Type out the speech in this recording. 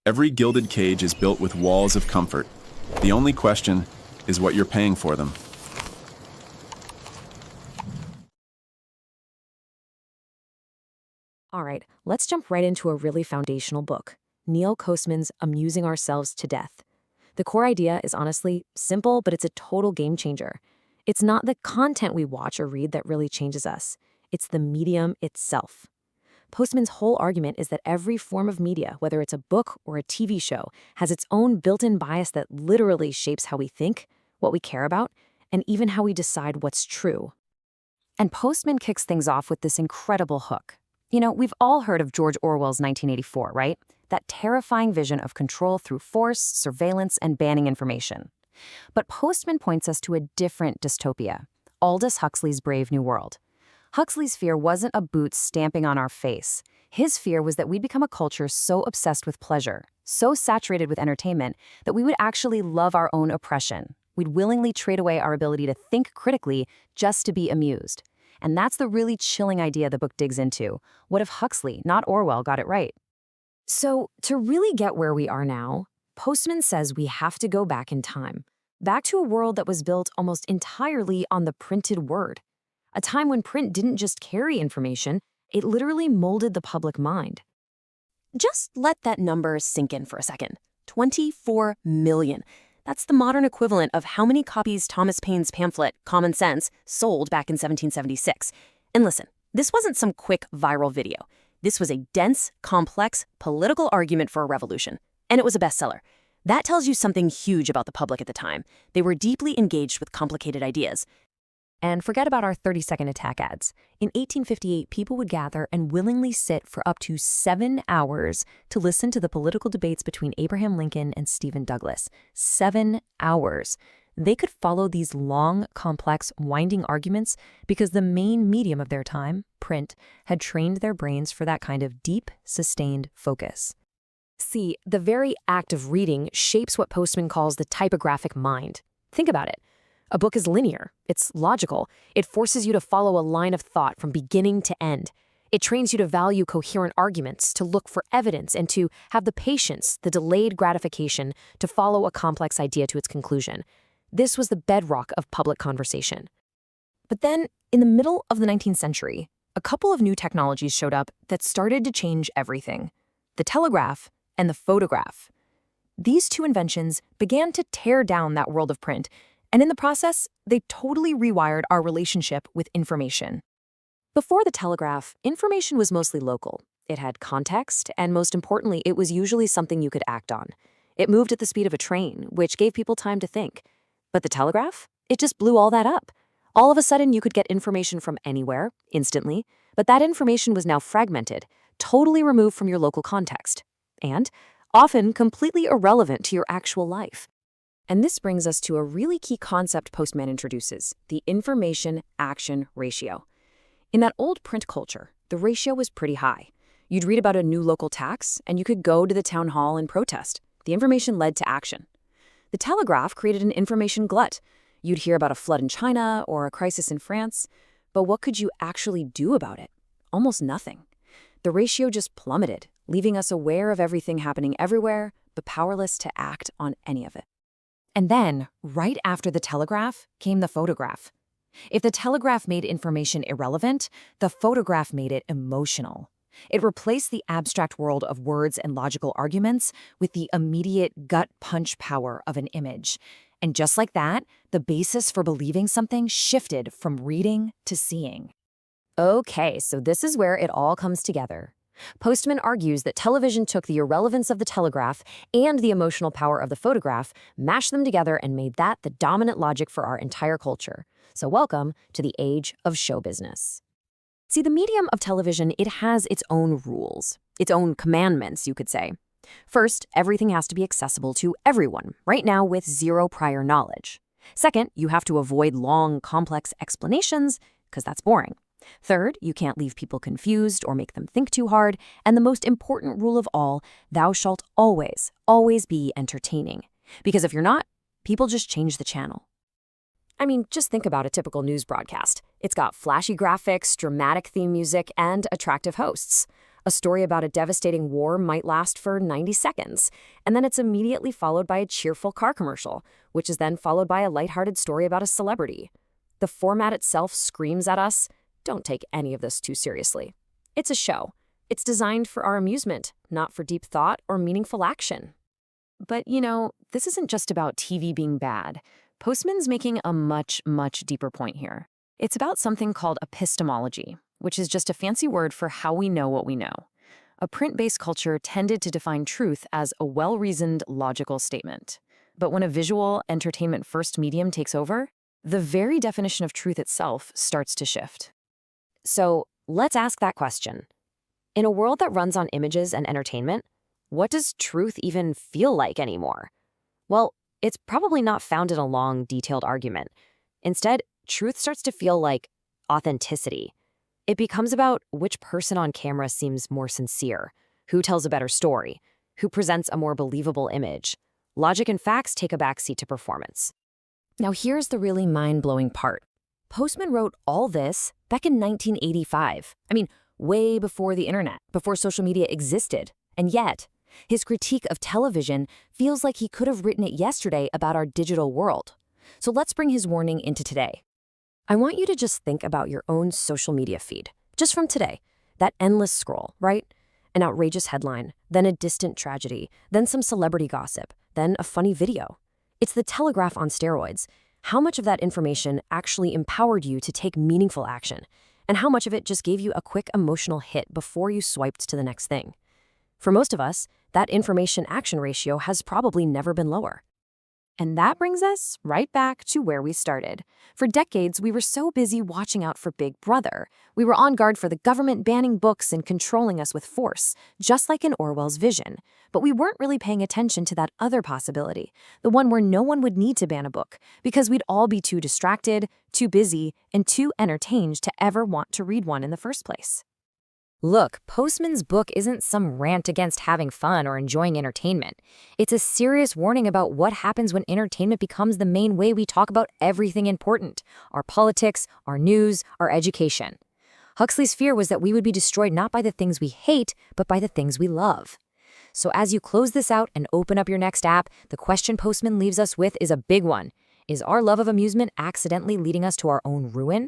Every gilded cage is built with walls of comfort. The only question is what you're paying for them. All right, let's jump right into a really foundational book, Neil Postman's Amusing Ourselves to Death. The core idea is honestly simple, but it's a total game changer. It's not the content we watch or read that really changes us. It's the medium itself. Postman's whole argument is that every form of media, whether it's a book or a TV show, has its own built-in bias that literally shapes how we think, what we care about, and even how we decide what's true. And Postman kicks things off with this incredible hook. We've all heard of George Orwell's 1984, right? That terrifying vision of control through force, surveillance, and banning information. But Postman points us to a different dystopia, Aldous Huxley's Brave New World. Huxley's fear wasn't a boot stamping on our face. His fear was that we'd become a culture so obsessed with pleasure, so saturated with entertainment, that we would actually love our own oppression. We'd willingly trade away our ability to think critically just to be amused. And that's the really chilling idea the book digs into. What if Huxley, not Orwell, got it right? So, to really get where we are now, Postman says we have to go back in time, back to a world that was built almost entirely on the printed word. A time when print didn't just carry information, it literally molded the public mind. Just let that number sink in for a second. 24 million. That's the modern equivalent of how many copies Thomas Paine's pamphlet, Common Sense, sold back in 1776. And listen, this wasn't some quick viral video. This was a dense, complex, political argument for a revolution. And it was a bestseller. That tells you something huge about the public at the time. They were deeply engaged with complicated ideas. And forget about our 30-second attack ads. In 1858, people would gather and willingly sit for up to 7 hours to listen to the political debates between Abraham Lincoln and Stephen Douglas. 7 hours. They could follow these long, complex, winding arguments because the main medium of their time, print, had trained their brains for that kind of deep, sustained focus. See, the very act of reading shapes what Postman calls the typographic mind. Think about it. A book is linear. It's logical. It forces you to follow a line of thought from beginning to end. It trains you to value coherent arguments, to look for evidence, and to have the patience, the delayed gratification, to follow a complex idea to its conclusion. This was the bedrock of public conversation. But then, in the middle of the 19th century, a couple of new technologies showed up that started to change everything: the telegraph and the photograph. These two inventions began to tear down that world of print, and in the process, they totally rewired our relationship with information. Before the telegraph, information was mostly local. It had context, and most importantly, it was usually something you could act on. It moved at the speed of a train, which gave people time to think. But the telegraph? It just blew all that up. All of a sudden, you could get information from anywhere, instantly, but that information was now fragmented, totally removed from your local context, and often completely irrelevant to your actual life. And this brings us to a really key concept Postman introduces, the information-action ratio. In that old print culture, the ratio was pretty high. You'd read about a new local tax, and you could go to the town hall and protest. The information led to action. The telegraph created an information glut. You'd hear about a flood in China or a crisis in France, but what could you actually do about it? Almost nothing. The ratio just plummeted, leaving us aware of everything happening everywhere, but powerless to act on any of it. And then, right after the telegraph, came the photograph. If the telegraph made information irrelevant, the photograph made it emotional. It replaced the abstract world of words and logical arguments with the immediate gut punch power of an image. And just like that, the basis for believing something shifted from reading to seeing. Okay, so this is where it all comes together. Postman argues that television took the irrelevance of the telegraph and the emotional power of the photograph, mashed them together, and made that the dominant logic for our entire culture. So welcome to the age of show business. See, the medium of television, it has its own rules, its own commandments, you could say. First, everything has to be accessible to everyone, right now with zero prior knowledge. Second, you have to avoid long, complex explanations, because that's boring. Third, you can't leave people confused or make them think too hard. And the most important rule of all, thou shalt always, always be entertaining. Because if you're not, people just change the channel. I mean, just think about a typical news broadcast. It's got flashy graphics, dramatic theme music, and attractive hosts. A story about a devastating war might last for 90 seconds, and then it's immediately followed by a cheerful car commercial, which is then followed by a lighthearted story about a celebrity. The format itself screams at us, don't take any of this too seriously. It's a show. It's designed for our amusement, not for deep thought or meaningful action. But, this isn't just about TV being bad. Postman's making a much, much deeper point here. It's about something called epistemology, which is just a fancy word for how we know what we know. A print-based culture tended to define truth as a well-reasoned, logical statement. But when a visual, entertainment-first medium takes over, the very definition of truth itself starts to shift. So, let's ask that question. In a world that runs on images and entertainment, what does truth even feel like anymore? Well, it's probably not found in a long, detailed argument. Instead, truth starts to feel like authenticity. It becomes about which person on camera seems more sincere, who tells a better story, who presents a more believable image. Logic and facts take a backseat to performance. Now here's the really mind-blowing part. Postman wrote all this back in 1985. Way before the internet, before social media existed. And yet, his critique of television feels like he could have written it yesterday about our digital world. So let's bring his warning into today. I want you to just think about your own social media feed, just from today. That endless scroll, right? An outrageous headline, then a distant tragedy, then some celebrity gossip, then a funny video. It's the Telegraph on steroids. How much of that information actually empowered you to take meaningful action? And how much of it just gave you a quick emotional hit before you swiped to the next thing? For most of us, that information-action ratio has probably never been lower. And that brings us right back to where we started. For decades, we were so busy watching out for Big Brother. We were on guard for the government banning books and controlling us with force, just like in Orwell's vision. But we weren't really paying attention to that other possibility, the one where no one would need to ban a book, because we'd all be too distracted, too busy, and too entertained to ever want to read one in the first place. Look, Postman's book isn't some rant against having fun or enjoying entertainment. It's a serious warning about what happens when entertainment becomes the main way we talk about everything important: our politics, our news, our education. Huxley's fear was that we would be destroyed not by the things we hate, but by the things we love. So as you close this out and open up your next app, the question Postman leaves us with is a big one. Is our love of amusement accidentally leading us to our own ruin?